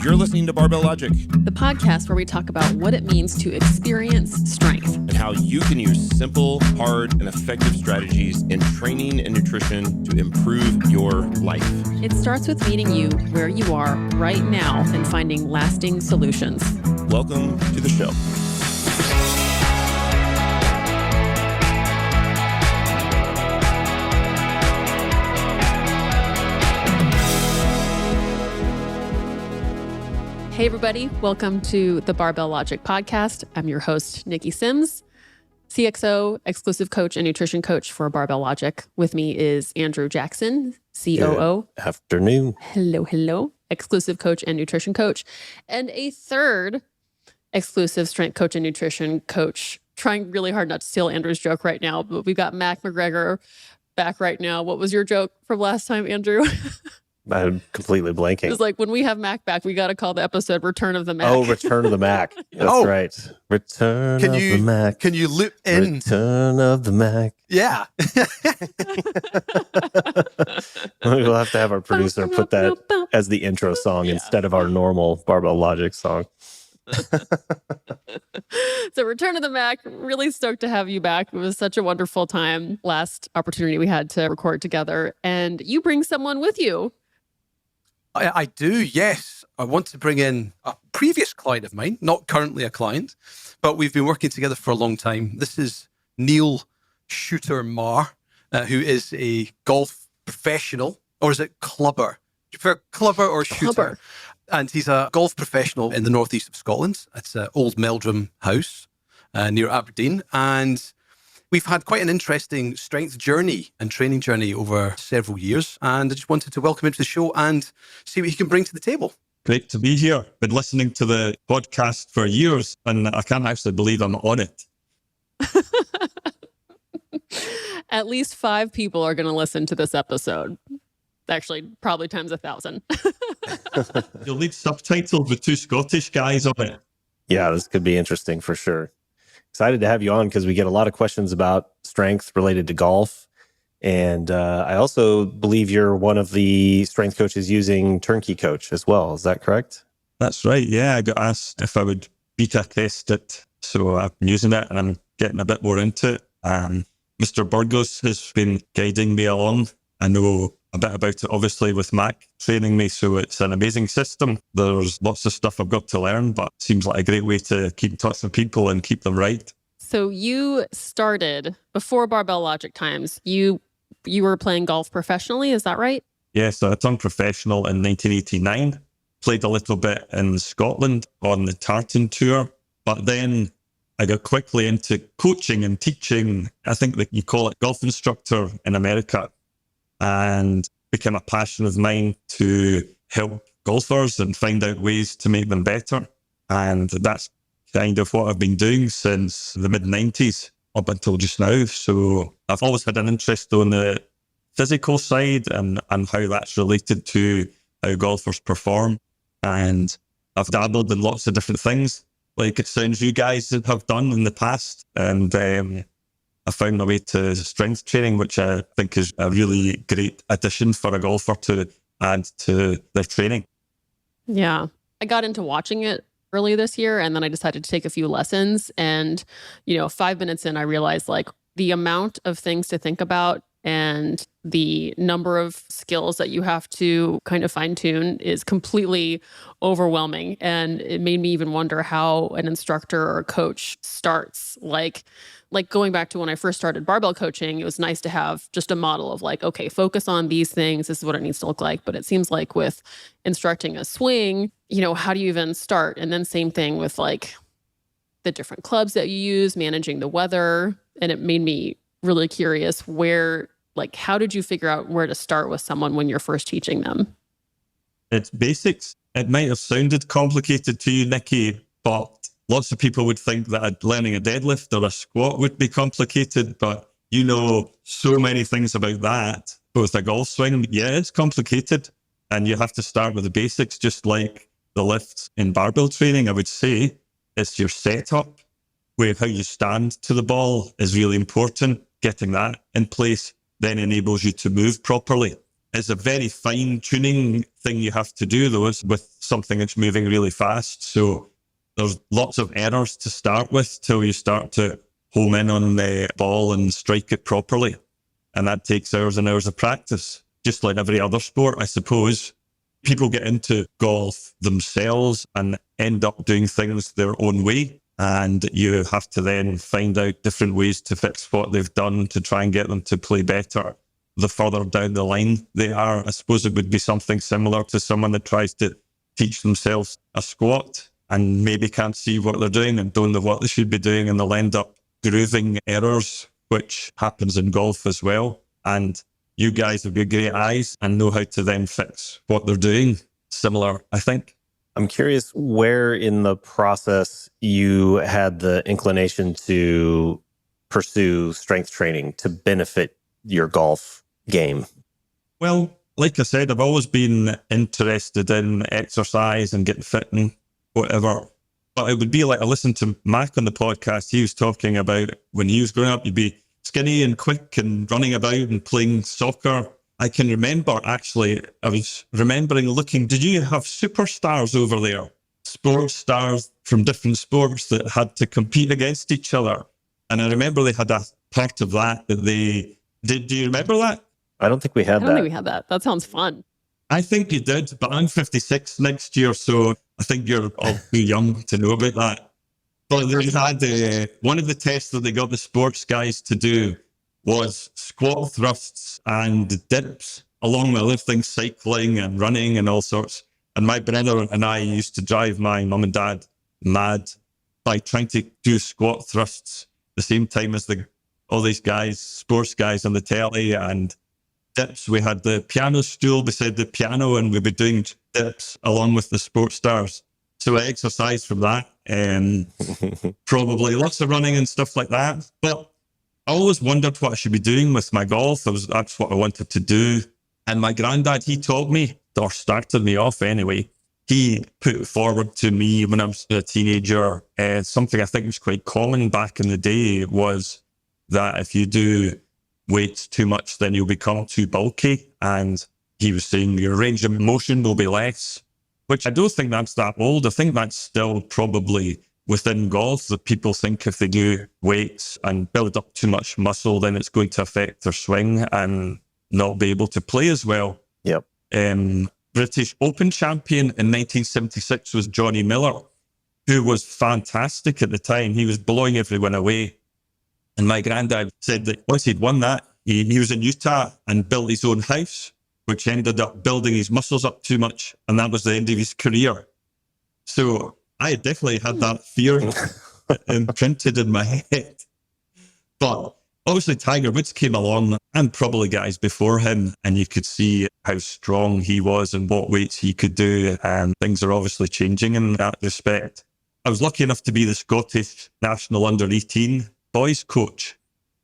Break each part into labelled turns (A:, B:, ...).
A: You're listening to Barbell Logic,
B: the podcast where we talk about what it means to experience strength
A: and how you can use simple, hard, and effective strategies in training and nutrition to improve your life.
B: It starts with meeting you where you are right now and finding lasting solutions.
A: Welcome to the show.
B: Hey everybody, welcome to the Barbell Logic podcast. I'm your host, Nikki Sims, CXO, exclusive coach and nutrition coach for Barbell Logic. With me is Andrew Jackson, COO.
C: Good afternoon.
B: Hello. Exclusive coach and nutrition coach. And a third exclusive strength coach and nutrition coach. Trying really hard not to steal Andrew's joke right now, but we've got McGregor back right now. What was your joke from last time, Andrew?
C: I'm completely blanking.
B: It was like, when we have Mac back, we got to call the episode Return of the Mac.
C: Oh, Return of the Mac. That's right. Return of the Mac.
D: Can you loop in?
C: Return of the Mac.
D: Yeah.
C: We'll have to have our producer put that as the intro song instead of our normal Barbell Logic song.
B: So Return of the Mac, really stoked to have you back. It was such a wonderful time. Last opportunity we had to record together. And you bring someone with you.
D: I do, yes. I want to bring in a previous client of mine, not currently a client, but we've been working together for a long time. This is Niel Marr, who is a golf professional, or is it clubber? Do you prefer clubber or shooter?
B: Clubber.
D: And he's a golf professional in the northeast of Scotland. It's Old Meldrum House near Aberdeen. And we've had quite an interesting strength journey and training journey over several years. And I just wanted to welcome him to the show and see what he can bring to the table.
E: Great to be here. Been listening to the podcast for years, and I can't actually believe I'm on it.
B: At least 5 people are going to listen to this episode. Actually, probably times 1,000.
E: You'll need subtitles with 2 Scottish guys on it.
C: Yeah, this could be interesting for sure. Excited to have you on because we get a lot of questions about strength related to golf. And I also believe you're one of the strength coaches using Turnkey Coach as well. Is that correct?
E: That's right. Yeah, I got asked if I would beta test it. So I've been using it and I'm getting a bit more into it. Mr. Burgos has been guiding me along. I know a bit about it, obviously, with Mac training me. So it's an amazing system. There's lots of stuff I've got to learn, but it seems like a great way to keep in touch with people and keep them right.
B: So you started before Barbell Logic times. You were playing golf professionally, is that right?
E: Yes, I turned professional in 1989. Played a little bit in Scotland on the Tartan Tour, but then I got quickly into coaching and teaching. I think that you call it golf instructor in America, and became a passion of mine to help golfers and find out ways to make them better. And that's kind of what I've been doing since the mid-90s up until just now. So I've always had an interest on the physical side and how that's related to how golfers perform. And I've dabbled in lots of different things, like it sounds you guys have done in the past. And I found my way to strength training, which I think is a really great addition for a golfer to add to their training.
B: Yeah. I got into watching it early this year, and then I decided to take a few lessons. And, 5 minutes in, I realized like the amount of things to think about and the number of skills that you have to kind of fine tune is completely overwhelming. And it made me even wonder how an instructor or a coach starts. Like going back to when I first started barbell coaching, it was nice to have just a model of like, okay, focus on these things. This is what it needs to look like. But it seems like with instructing a swing, how do you even start? And then same thing with like the different clubs that you use, managing the weather. And it made me really curious how did you figure out where to start with someone when you're first teaching them?
E: It's basics. It might have sounded complicated to you, Nikki, but lots of people would think that learning a deadlift or a squat would be complicated, but so many things about that. But with a golf swing, yeah, it's complicated. And you have to start with the basics, just like the lifts in barbell training, I would say. It's your setup, where how you stand to the ball is really important. Getting that in place then enables you to move properly. It's a very fine tuning thing you have to do, though, with something that's moving really fast. So there's lots of errors to start with till you start to home in on the ball and strike it properly. And that takes hours and hours of practice, just like every other sport, I suppose. People get into golf themselves and end up doing things their own way. And you have to then find out different ways to fix what they've done to try and get them to play better. The further down the line they are, I suppose it would be something similar to someone that tries to teach themselves a squat and maybe can't see what they're doing and don't know what they should be doing, and they'll end up grooving errors, which happens in golf as well. And you guys have got great eyes and know how to then fix what they're doing. Similar, I think.
C: I'm curious where in the process you had the inclination to pursue strength training to benefit your golf game.
E: Well, like I said, I've always been interested in exercise and getting fit and whatever. But it would be like, I listened to Mac on the podcast. He was talking about when he was growing up, you'd be skinny and quick and running about and playing soccer. I can remember, actually, I was remembering looking, did you have superstars over there? Sports stars from different sports that had to compete against each other. And I remember they had a part of that they did. Do you remember that?
C: I don't think we had
B: I don't think we had that. That sounds fun.
E: I think you did, but I'm 56 next year, so I think you're all too young to know about that. But they had one of the tests that they got the sports guys to do was squat thrusts and dips, along with other things, cycling and running and all sorts. And my brother and I used to drive my mum and dad mad by trying to do squat thrusts the same time as all these guys, sports guys on the telly, and dips. We had the piano stool beside the piano and we'd be doing dips along with the sports stars. So I exercised from that and probably lots of running and stuff like that. But I always wondered what I should be doing with my golf. That's what I wanted to do. And my granddad, he taught me, or started me off anyway. He put forward to me when I was a teenager, something I think was quite common back in the day, was that if you do weights too much, then you'll become too bulky. And he was saying your range of motion will be less, which I don't think that's that old. I think that's still probably within golf, that people think if they do weights and build up too much muscle, then it's going to affect their swing and not be able to play as well.
C: Yep.
E: British Open champion in 1976 was Johnny Miller, who was fantastic at the time. He was blowing everyone away. And my granddad said that once he'd won that, he was in Utah and built his own house, which ended up building his muscles up too much. And that was the end of his career. So I definitely had that fear imprinted in my head. But obviously Tiger Woods came along and probably guys before him, and you could see how strong he was and what weights he could do. And things are obviously changing in that respect. I was lucky enough to be the Scottish national under-18 boys coach.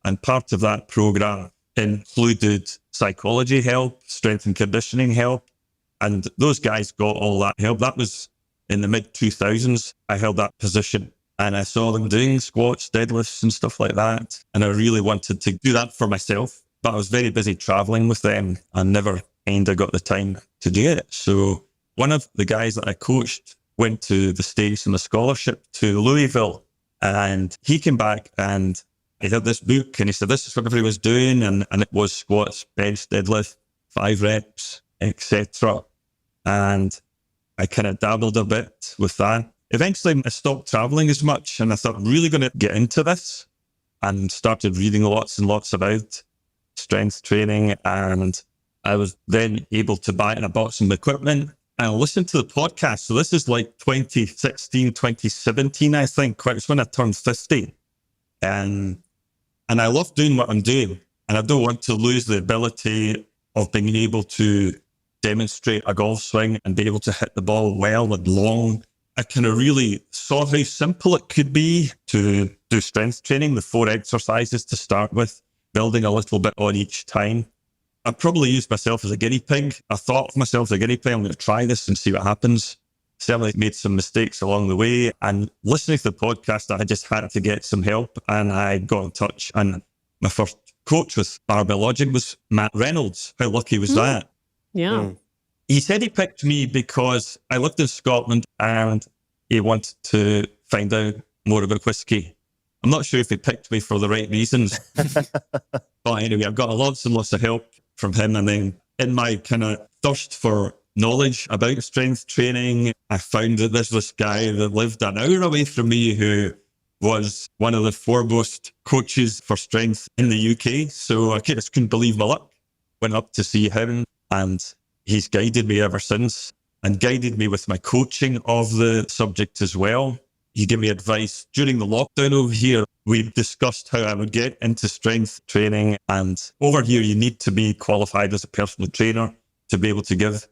E: And part of that program included psychology help, strength and conditioning help. And those guys got all that help. That was in the mid-2000s. I held that position and I saw them doing squats, deadlifts and stuff like that. And I really wanted to do that for myself. But I was very busy traveling with them and never kind of got the time to do it. So one of the guys that I coached went to the States on a scholarship to Louisville. And he came back and he had this book and he said, this is what everybody was doing. And it was squats, bench, deadlift, 5 reps, etc. And I kind of dabbled a bit with that. Eventually, I stopped traveling as much and I thought, I'm really going to get into this, and started reading lots and lots about strength training. And I was then able to buy and I bought some equipment and I listened to the podcast. So this is like 2016, 2017, I think. It's when I turned 50. And I love doing what I'm doing. And I don't want to lose the ability of being able to demonstrate a golf swing and be able to hit the ball well and long. I kind of really saw how simple it could be to do strength training, the 4 exercises to start with, building a little bit on each time. I probably used myself as a guinea pig. I thought of myself as a guinea pig. I'm going to try this and see what happens. Certainly made some mistakes along the way. And listening to the podcast, I just had to get some help. And I got in touch. And my first coach with Barbell Logic was Matt Reynolds. How lucky was that?
B: Yeah.
E: He said he picked me because I lived in Scotland and he wanted to find out more about whiskey. I'm not sure if he picked me for the right reasons. But anyway, I've got lots and lots of help from him. And then in my kind of thirst for knowledge about strength training, I found that there's this guy that lived an hour away from me who was one of the foremost coaches for strength in the UK. So I just couldn't believe my luck. Went up to see him and he's guided me ever since and guided me with my coaching of the subject as well. He gave me advice during the lockdown over here. We discussed how I would get into strength training. And over here, you need to be qualified as a personal trainer to be able to give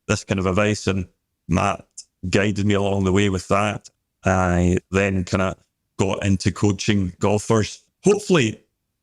E: this kind of advice. And Matt guided me along the way with that. I then kind of got into coaching golfers, hopefully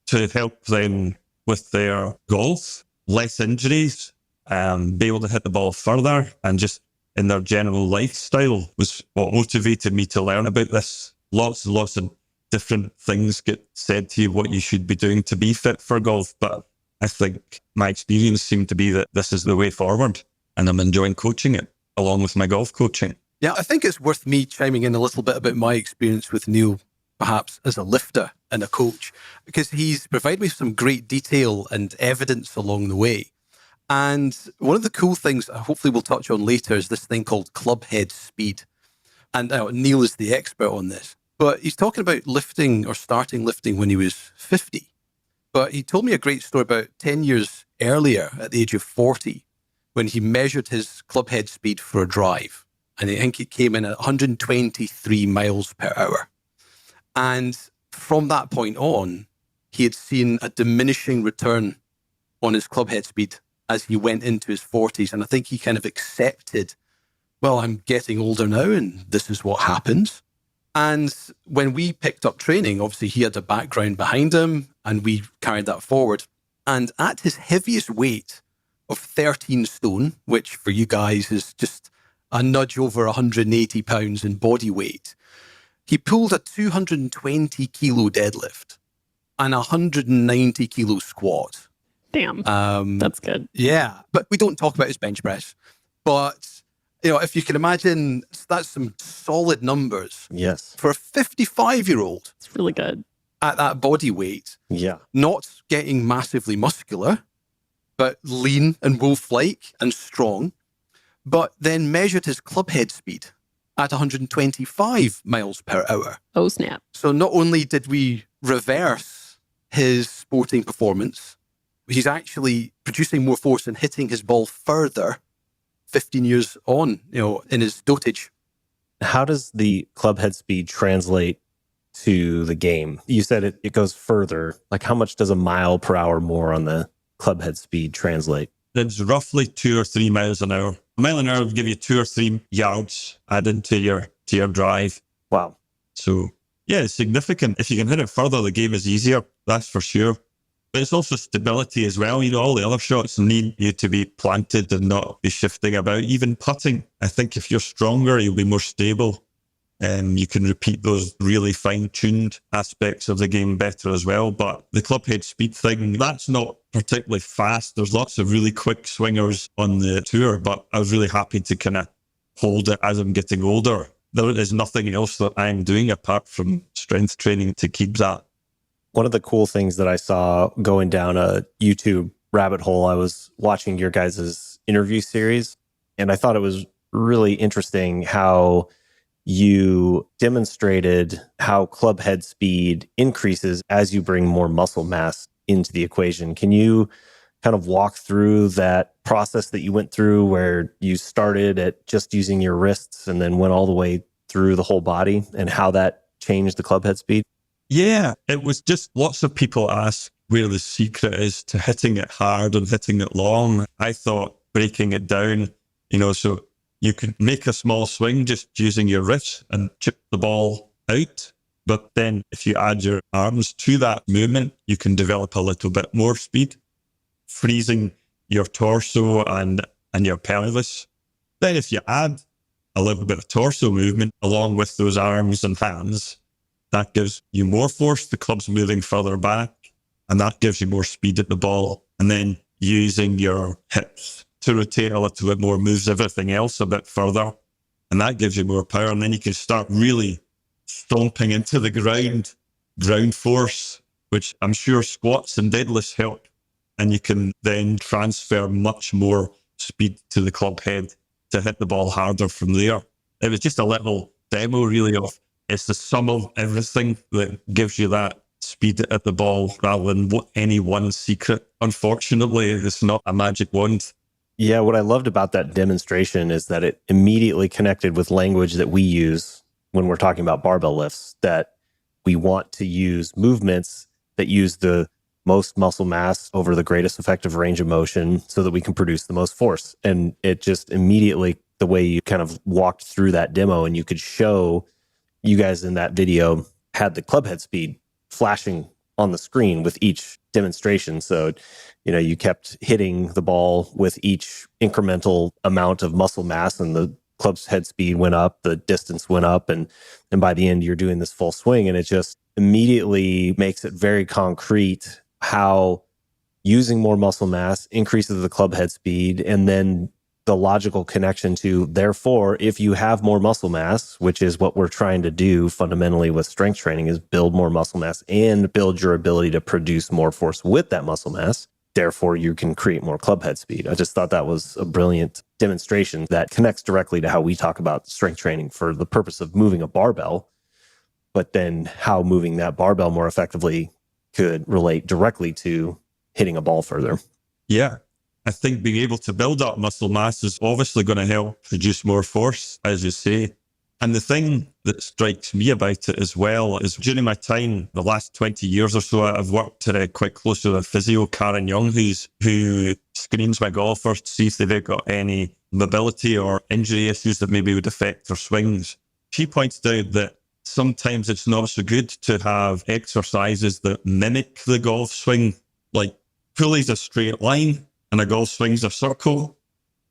E: to help them with their golf, less injuries, be able to hit the ball further, and just in their general lifestyle was what motivated me to learn about this. Lots and lots of different things get said to you what you should be doing to be fit for golf. But I think my experience seemed to be that this is the way forward, and I'm enjoying coaching it along with my golf coaching.
D: Yeah, I think it's worth me chiming in a little bit about my experience with Niel, perhaps as a lifter and a coach, because he's provided me some great detail and evidence along the way. And one of the cool things, hopefully we'll touch on later, is this thing called club head speed. And Niel is the expert on this. But he's talking about lifting or starting lifting when he was 50. But he told me a great story about 10 years earlier at the age of 40 when he measured his club head speed for a drive. And I think it came in at 123 miles per hour. And from that point on, he had seen a diminishing return on his club head speed as he went into his 40s. And I think he kind of accepted, well, I'm getting older now and this is what happens. And when we picked up training, obviously he had a background behind him and we carried that forward. And at his heaviest weight of 13 stone, which for you guys is just a nudge over 180 pounds in body weight, he pulled a 220 kilo deadlift and a 190 kilo squat.
B: Damn. That's good.
D: Yeah. But we don't talk about his bench press. But, you know, if you can imagine, that's some solid numbers.
C: Yes.
D: For a 55-year-old.
B: It's really good.
D: At that body weight.
C: Yeah.
D: Not getting massively muscular, but lean and wolf-like and strong. But then measured his club head speed at 125 miles per hour.
B: Oh, snap.
D: So not only did we reverse his sporting performance, he's actually producing more force and hitting his ball further 15 years on, you know, in his dotage.
C: How does the club head speed translate to the game? You said it goes further. Like how much does a mile per hour more on the club head speed translate?
E: It's roughly 2 or 3 miles an hour. A mile an hour would give you 2 or 3 yards added to your drive.
C: Wow.
E: So yeah, it's significant. If you can hit it further, the game is easier. That's for sure. But it's also stability as well. You know, all the other shots need you to be planted and not be shifting about. Even putting, I think if you're stronger, you'll be more stable. You can repeat those really fine-tuned aspects of the game better as well. But the club head speed thing, that's not particularly fast. There's lots of really quick swingers on the tour, but I was really happy to kind of hold it as I'm getting older. There is nothing else that I'm doing apart from strength training to keep that.
C: One of the cool things that I saw going down a YouTube rabbit hole, I was watching your guys' interview series, and I thought it was really interesting how you demonstrated how club head speed increases as you bring more muscle mass into the equation. Can you kind of walk through that process that you went through where you started at just using your wrists and then went all the way through the whole body and how that changed the club head speed?
E: Yeah, it was just lots of people ask where the secret is to hitting it hard and hitting it long. I thought breaking it down, you know, so you could make a small swing just using your wrist and chip the ball out. But then if you add your arms to that movement, you can develop a little bit more speed, freezing your torso and your pelvis. Then if you add a little bit of torso movement along with those arms and hands, that gives you more force. The club's moving further back, and that gives you more speed at the ball. And then using your hips to rotate a little bit more, moves everything else a bit further. And that gives you more power. And then you can start really stomping into the ground force, which I'm sure squats and deadlifts help. And you can then transfer much more speed to the club head to hit the ball harder from there. It was just a little demo really of it's the sum of everything that gives you that speed at the ball rather than any one secret. Unfortunately, it's not a magic wand.
C: Yeah, what I loved about that demonstration is that it immediately connected with language that we use when we're talking about barbell lifts, that we want to use movements that use the most muscle mass over the greatest effective range of motion so that we can produce the most force. And it just immediately, the way you kind of walked through that demo and you could show, you guys in that video had the club head speed flashing on the screen with each demonstration. So, you kept hitting the ball with each incremental amount of muscle mass, and the club's head speed went up, the distance went up, and by the end, you're doing this full swing. And it just immediately makes it very concrete how using more muscle mass increases the club head speed, and then the logical connection to, therefore, if you have more muscle mass, which is what we're trying to do fundamentally with strength training, is build more muscle mass and build your ability to produce more force with that muscle mass. Therefore, you can create more club head speed. I just thought that was a brilliant demonstration that connects directly to how we talk about strength training for the purpose of moving a barbell, but then how moving that barbell more effectively could relate directly to hitting a ball further.
E: Yeah. I think being able to build up muscle mass is obviously going to help produce more force, as you say. And the thing that strikes me about it as well is during my time, the last 20 years or so, I've worked quite closely with physio Karen Young, who screens my golfers to see if they've got any mobility or injury issues that maybe would affect their swings. She points out that sometimes it's not so good to have exercises that mimic the golf swing, like pulley's a straight line and a golf swing's a circle.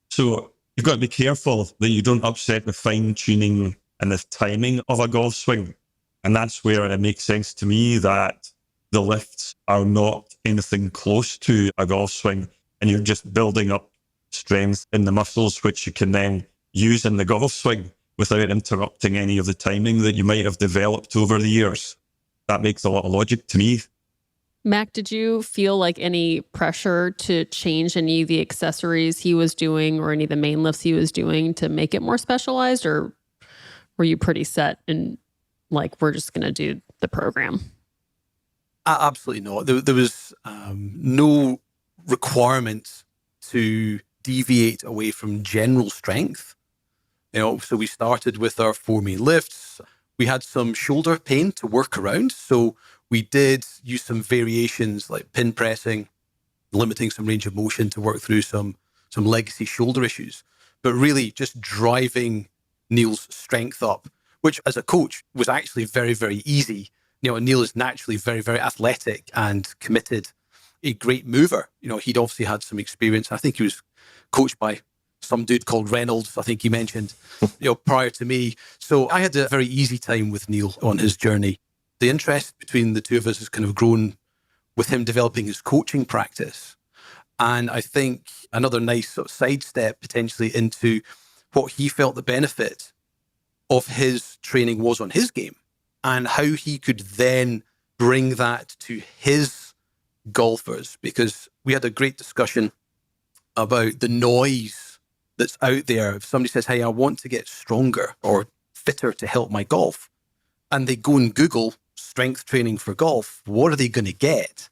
E: So you've got to be careful that you don't upset the fine tuning and the timing of a golf swing. And that's where it makes sense to me that the lifts are not anything close to a golf swing, and you're just building up strength in the muscles, which you can then use in the golf swing without interrupting any of the timing that you might have developed over the years. That makes a lot of logic to me.
B: Mac, did you feel like any pressure to change any of the accessories he was doing or any of the main lifts he was doing to make it more specialized, or were you pretty set and like, we're just going to do the program?
D: Absolutely not. There was no requirement to deviate away from general strength. So we started with our 4 main lifts. We had some shoulder pain to work around. So we did use some variations like pin pressing, limiting some range of motion to work through some legacy shoulder issues, but really just driving Niel's strength up, which as a coach was actually very, very easy. Niel is naturally very, very athletic and committed, a great mover. He'd obviously had some experience. I think he was coached by some dude called Reynolds, I think he mentioned, prior to me. So I had a very easy time with Niel on his journey. The interest between the two of us has kind of grown with him developing his coaching practice. And I think another nice sort of sidestep potentially into what he felt the benefit of his training was on his game and how he could then bring that to his golfers, because we had a great discussion about the noise that's out there. If somebody says, hey, I want to get stronger or fitter to help my golf, and they go and Google strength training for golf, what are they going to get?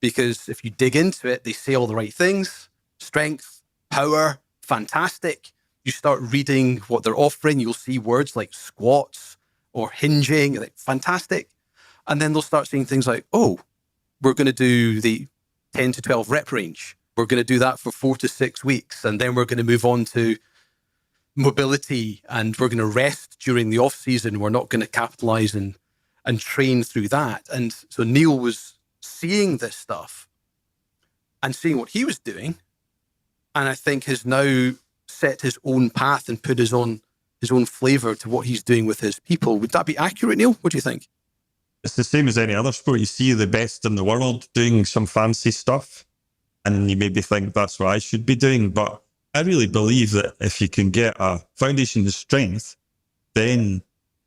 D: Because if you dig into it, they say all the right things: strength, power, fantastic. You start reading what they're offering, you'll see words like squats or hinging, like fantastic. And then they'll start saying things like, oh, we're going to do the 10 to 12 rep range. We're going to do that for 4 to 6 weeks. And then we're going to move on to mobility, and we're going to rest during the off season. We're not going to capitalize and train through that. And so Niel was seeing this stuff and seeing what he was doing, and I think has now set his own path and put his own flavor to what he's doing with his people. Would that be accurate, Niel? What do you think?
E: It's the same as any other sport. You see the best in the world doing some fancy stuff, and you maybe think that's what I should be doing. But I really believe that if you can get a foundation of strength, then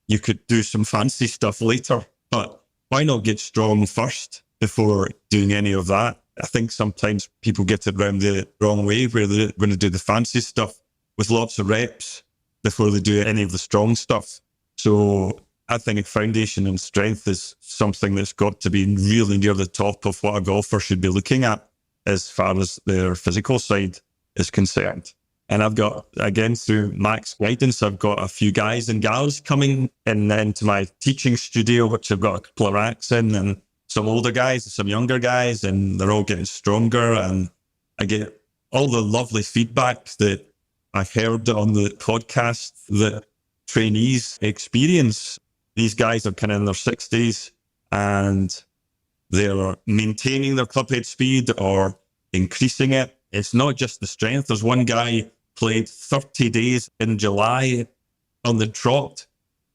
E: you could do some fancy stuff later. But why not get strong first before doing any of that? I think sometimes people get it around the wrong way, where they're going to do the fancy stuff with lots of reps before they do any of the strong stuff. So I think foundation and strength is something that's got to be really near the top of what a golfer should be looking at as far as their physical side is concerned. And I've got, again, through Mac's guidance, I've got a few guys and gals coming into my teaching studio, which I've got a couple of racks in, and some older guys and some younger guys, and they're all getting stronger. And I get all the lovely feedback that I heard on the podcast that trainees experience. These guys are kind of in their 60s and they're maintaining their clubhead speed or increasing it. It's not just the strength. There's one guy played 30 days in July on the trot.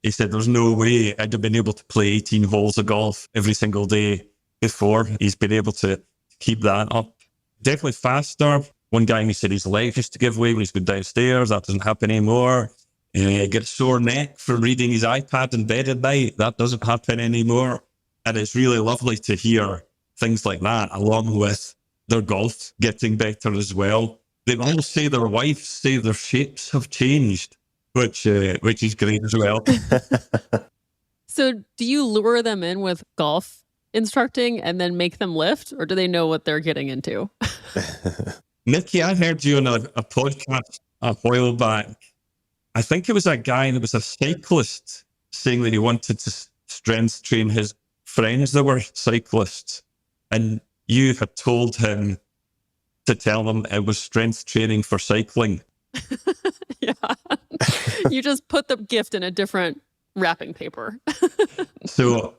E: He said there's no way I'd have been able to play 18 holes of golf every single day before. He's been able to keep that up. Definitely faster. One guy, he said his leg used to give way when he's going downstairs. That doesn't happen anymore. He gets a sore neck from reading his iPad in bed at night. That doesn't happen anymore. And it's really lovely to hear things like that, along with their golf getting better as well. They all say their wives say their shapes have changed, which is great as well.
B: So do you lure them in with golf instructing and then make them lift, or do they know what they're getting into?
E: Niki, I heard you on a podcast a while back. I think it was a guy, and it was a cyclist, saying that he wanted to strength train his friends that were cyclists. And you had told him to tell them it was strength training for cycling.
B: Yeah. You just put the gift in a different wrapping paper.
E: So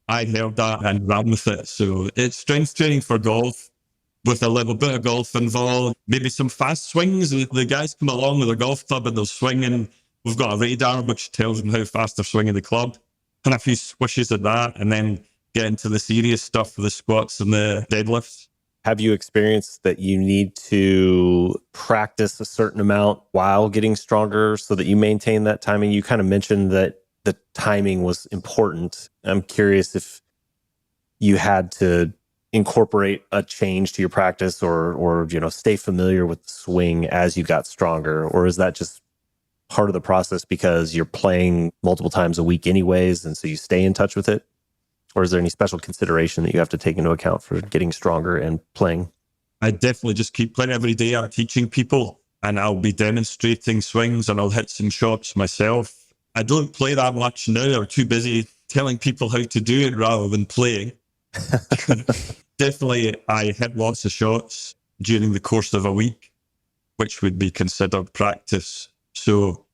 E: I heard that and ran with it. So it's strength training for golf with a little bit of golf involved. Maybe some fast swings. The guys come along with their golf club and they'll swing, and we've got a radar which tells them how fast they're swinging the club. And a few swishes at that, and then get into the serious stuff for the squats and the deadlifts.
C: Have you experienced that you need to practice a certain amount while getting stronger so that you maintain that timing? You kind of mentioned that the timing was important. I'm curious if you had to incorporate a change to your practice or stay familiar with the swing as you got stronger, or is that just part of the process because you're playing multiple times a week anyways, and so you stay in touch with it? Or is there any special consideration that you have to take into account for getting stronger and playing?
E: I definitely just keep playing every day. I'm teaching people, and I'll be demonstrating swings, and I'll hit some shots myself. I don't play that much now. I'm too busy telling people how to do it rather than playing. Definitely, I hit lots of shots during the course of a week, which would be considered practice. So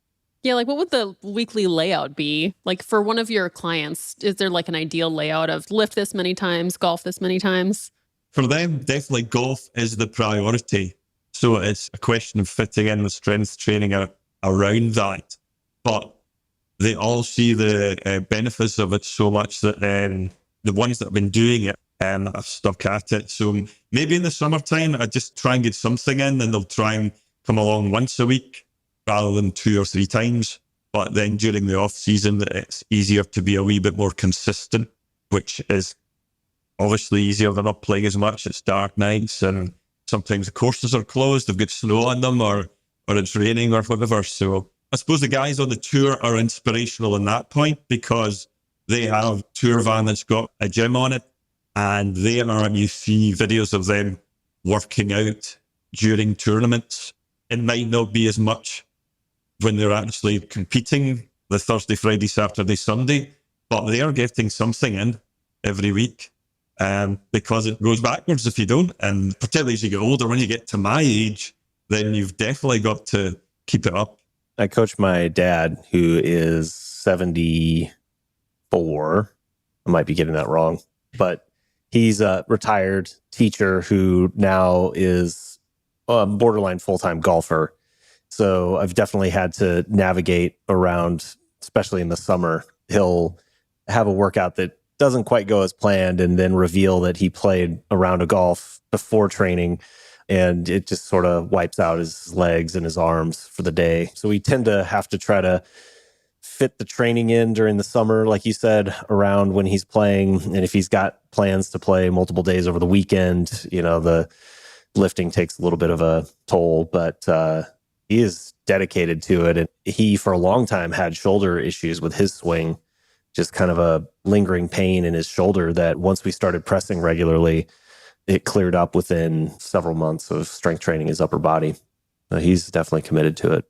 B: Yeah, like what would the weekly layout be? Like for one of your clients, is there like an ideal layout of lift this many times, golf this many times?
E: for them, definitely golf is the priority. So it's a question of fitting in the strength training around that. But they all see the benefits of it so much that the ones that have been doing it have stuck at it. So maybe in the summertime, I just try and get something in, and they'll try and come along once a week rather than 2 or 3 times. But then during the off season, it's easier to be a wee bit more consistent, which is obviously easier than not playing as much. It's dark nights and sometimes the courses are closed, they've got snow on them, or it's raining or whatever. So I suppose the guys on the tour are inspirational in that point because they have a tour van that's got a gym on it, and you see videos of them working out during tournaments. It might not be as much when they're actually competing the Thursday, Friday, Saturday, Sunday, but they are getting something in every week. Because it goes backwards if you don't. And particularly as you get older, when you get to my age, then you've definitely got to keep it up.
C: I coach my dad, who is 74. I might be getting that wrong, but he's a retired teacher who now is a borderline full-time golfer. So I've definitely had to navigate around, especially in the summer. He'll have a workout that doesn't quite go as planned and then reveal that he played a round of golf before training. and it just sort of wipes out his legs and his arms for the day. So we tend to have to try to fit the training in during the summer, like you said, around when he's playing. And if he's got plans to play multiple days over the weekend, you know, the lifting takes a little bit of a toll, but he is dedicated to it. And he, for a long time, had shoulder issues with his swing, just kind of a lingering pain in his shoulder that once we started pressing regularly, it cleared up within several months of strength training his upper body. He's definitely committed to it.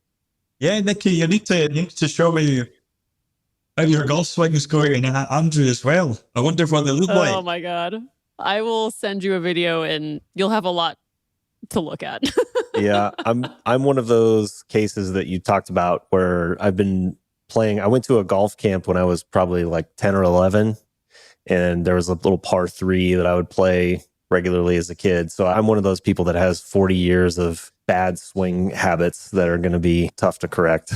E: Yeah, Niki, you need to show me how your golf swing is going, and Andrew as well. I wonder what they look like.
B: Oh my God. I will send you a video and you'll have a lot to look at.
C: Yeah, I'm one of those cases that you talked about where I've been playing. I went to a golf camp when I was probably like 10 or 11, and there was a little par 3 that I would play regularly as a kid. So I'm one of those people that has 40 years of bad swing habits that are going to be tough to correct.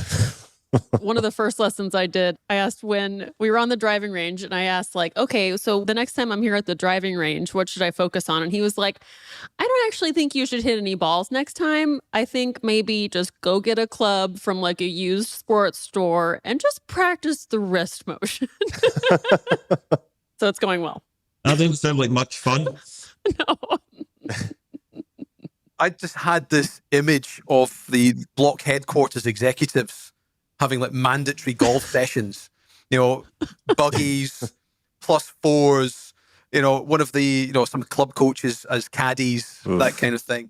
B: One of the first lessons I did, I asked when we were on the driving range, and I asked like, okay, so the next time I'm here at the driving range, what should I focus on? And he was like, I don't actually think you should hit any balls next time. I think maybe just go get a club from like a used sports store and just practice the wrist motion. So it's going well.
E: That didn't sound like much fun.
B: No.
D: I just had this image of the block headquarters executives having like mandatory golf sessions, you know, buggies, +4s, you know, one of the, you know, some club coaches as caddies, that kind of thing.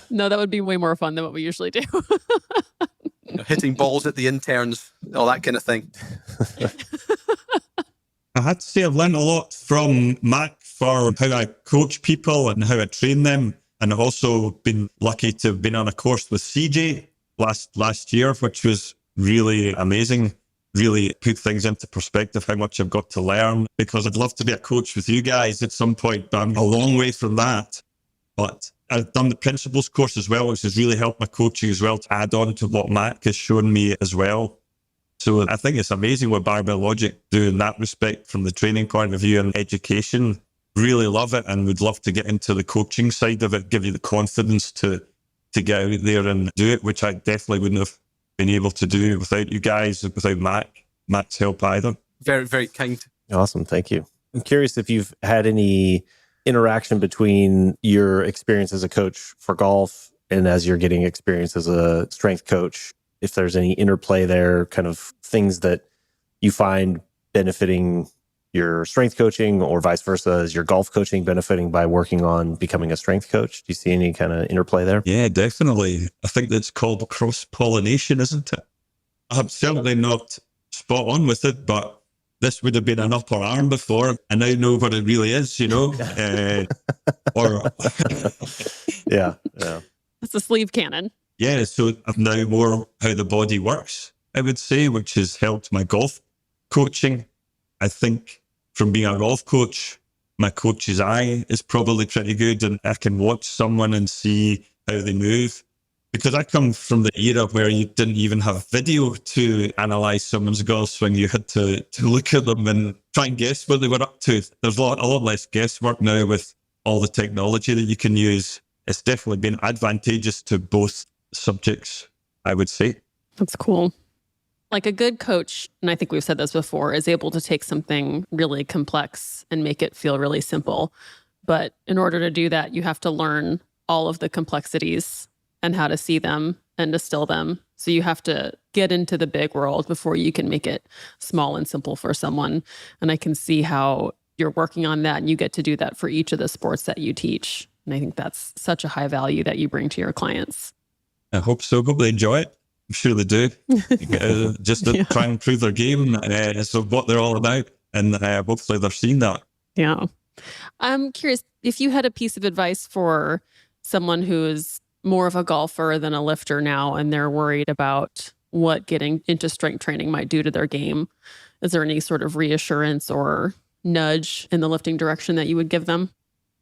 B: No, that would be way more fun than what we usually do.
D: You know, hitting balls at the interns, all that kind of thing.
E: I had to say I've learned a lot from Mac for how I coach people and how I train them. And I've also been lucky to have been on a course with CJ last year, which was really amazing. Really put things into perspective, how much I've got to learn, because I'd love to be a coach with you guys at some point, but I'm a long way from that. But I've done the principles course as well, which has really helped my coaching as well, to add on to what Mac has shown me as well. So I think it's amazing what Barbell Logic do in that respect from the training point of view and education. Really love it, and would love to get into the coaching side of it, give you the confidence to get out there and do it, which I definitely wouldn't have been able to do without you guys, without Mac's help either.
D: Very, very kind.
C: Awesome. Thank you. I'm curious if you've had any interaction between your experience as a coach for golf and as you're getting experience as a strength coach, if there's any interplay there, kind of things that you find benefiting your strength coaching, or vice versa, is your golf coaching benefiting by working on becoming a strength coach? Do you see any kind of interplay there?
E: Yeah, definitely. I think that's called cross-pollination, isn't it? I'm certainly not spot on with it, but this would have been an upper arm before. I now know what it really is, you know? Or
C: Yeah.
B: It's a sleeve cannon.
E: Yeah, so I've now more how the body works, I would say, which has helped my golf coaching. I think from being a golf coach, my coach's eye is probably pretty good, and I can watch someone and see how they move. Because I come from the era where you didn't even have video to analyse someone's golf swing. You had to look at them and try and guess what they were up to. There's a lot less guesswork now with all the technology that you can use. It's definitely been advantageous to both subjects, I would say.
B: That's cool. Like a good coach, and I think we've said this before, is able to take something really complex and make it feel really simple. But in order to do that, you have to learn all of the complexities and how to see them and distill them. So you have to get into the big world before you can make it small and simple for someone. And I can see how you're working on that, and you get to do that for each of the sports that you teach. And I think that's such a high value that you bring to your clients.
E: I hope so. Hope they enjoy it. I'm sure they do. Just to try and improve their game. So what they're all about. And hopefully they're seeing that.
B: Yeah. I'm curious if you had a piece of advice for someone who is more of a golfer than a lifter now, and they're worried about what getting into strength training might do to their game. Is there any sort of reassurance or nudge in the lifting direction that you would give them?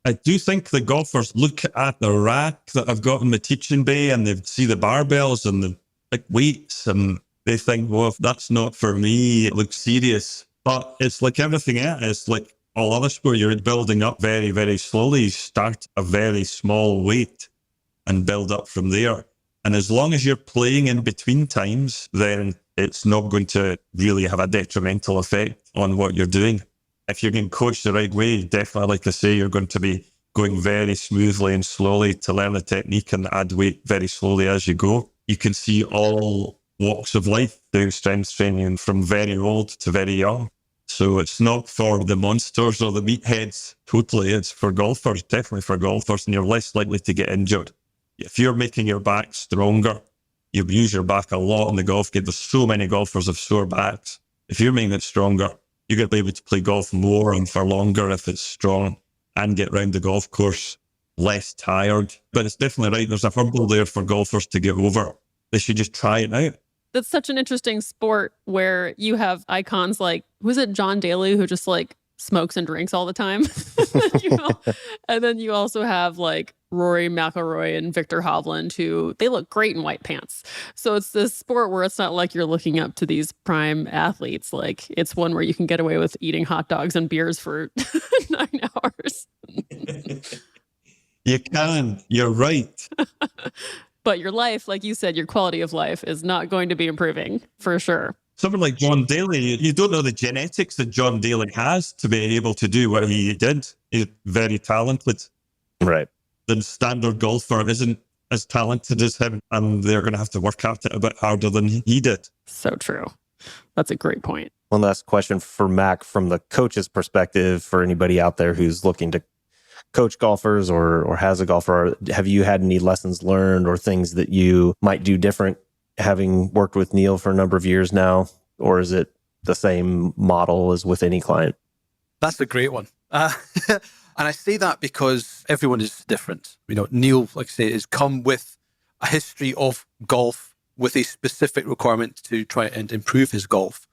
E: I do think the golfers look at the rack that I've got in the teaching bay, and they see the barbells and the big weights, and they think, well, if that's not for me, it looks serious. But it's like everything else. It's like all other sport, you're building up very, very slowly. You start a very small weight and build up from there. And as long as you're playing in between times, then it's not going to really have a detrimental effect on what you're doing. If you're getting coached the right way, definitely, like I say, you're going to be going very smoothly and slowly to learn the technique and add weight very slowly as you go. You can see all walks of life doing strength training from very old to very young. So it's not for the monsters or the meatheads totally. It's for golfers, definitely for golfers, and you're less likely to get injured. If you're making your back stronger, you use your back a lot in the golf game. There's so many golfers have sore backs. If you're making it stronger, you're going to be able to play golf more and for longer if it's strong and get round the golf course less tired. But it's definitely right. There's a hurdle there for golfers to get over. They should just try it out.
B: That's such an interesting sport where you have icons like, was it John Daly who just like smokes and drinks all the time? You know? And then you also have like Rory McIlroy and Victor Hovland, who they look great in white pants. So it's this sport where it's not like you're looking up to these prime athletes. Like it's one where you can get away with eating hot dogs and beers for 9 hours.
E: You can. You're right.
B: But your life, like you said, your quality of life is not going to be improving for sure.
E: Someone like John Daly, you don't know the genetics that John Daly has to be able to do what he did. He's very talented.
C: Right.
E: The standard golfer isn't as talented as him, and they're going to have to work at it a bit harder than he did.
B: So true. That's a great point.
C: One last question for Mac from the coach's perspective for anybody out there who's looking to coach golfers or has a golfer. Have you had any lessons learned or things that you might do different having worked with Niel for a number of years now? Or is it the same model as with any client?
D: That's a great one. And I say that because everyone is different. You know, Niel, like I say, has come with a history of golf with a specific requirement to try and improve his golf.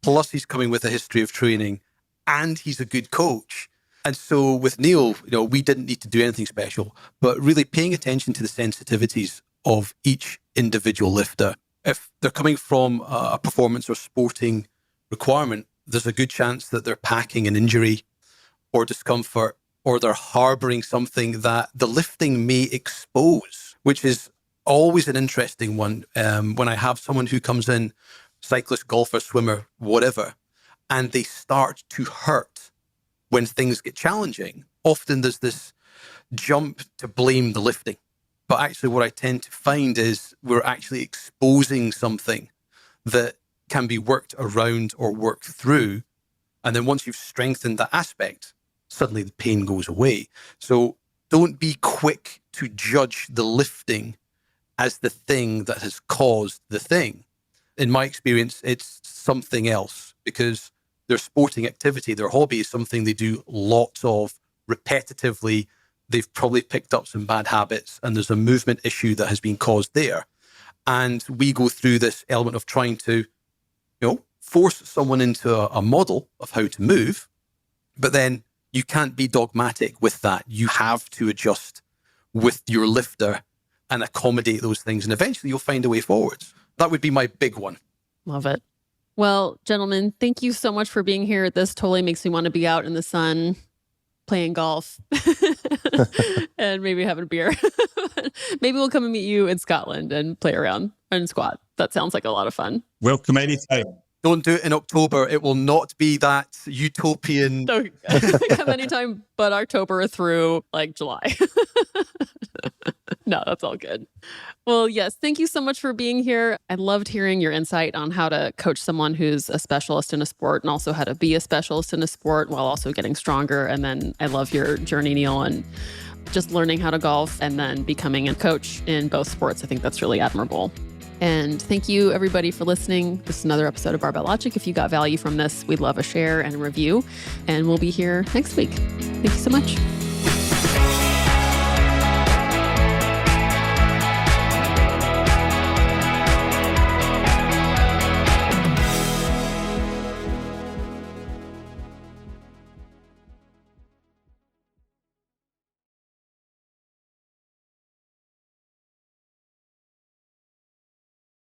D: Plus, he's coming with a history of training and he's a good coach. And so with Niel, you know, we didn't need to do anything special, but really paying attention to the sensitivities of each individual lifter. If they're coming from a performance or sporting requirement, there's a good chance that they're packing an injury or discomfort, or they're harboring something that the lifting may expose, which is always an interesting one. When I have someone who comes in, cyclist, golfer, swimmer, whatever, and they start to hurt when things get challenging, often there's this jump to blame the lifting. But actually what I tend to find is we're actually exposing something that can be worked around or worked through. And then once you've strengthened that aspect, suddenly the pain goes away. So don't be quick to judge the lifting as the thing that has caused the thing. In my experience, it's something else, because their sporting activity, their hobby is something they do lots of repetitively. They've probably picked up some bad habits and there's a movement issue that has been caused there. And we go through this element of trying to, you know, force someone into a model of how to move, but then you can't be dogmatic with that. You have to adjust with your lifter and accommodate those things. And eventually you'll find a way forwards. That would be my big one.
B: Love it. Well, gentlemen, thank you so much for being here. This totally makes me want to be out in the sun playing golf and maybe having a beer. Maybe we'll come and meet you in Scotland and play around and squat. That sounds like a lot of fun.
E: Welcome anytime.
D: Don't do it in October. It will not be that utopian.
B: So, come anytime but October through like July. No, that's all good. Well, yes, thank you so much for being here. I loved hearing your insight on how to coach someone who's a specialist in a sport and also how to be a specialist in a sport while also getting stronger. And then I love your journey, Niel, and just learning how to golf and then becoming a coach in both sports. I think that's really admirable. And thank you, everybody, for listening. This is another episode of Barbell Logic. If you got value from this, we'd love a share and a review. And we'll be here next week. Thank you so much.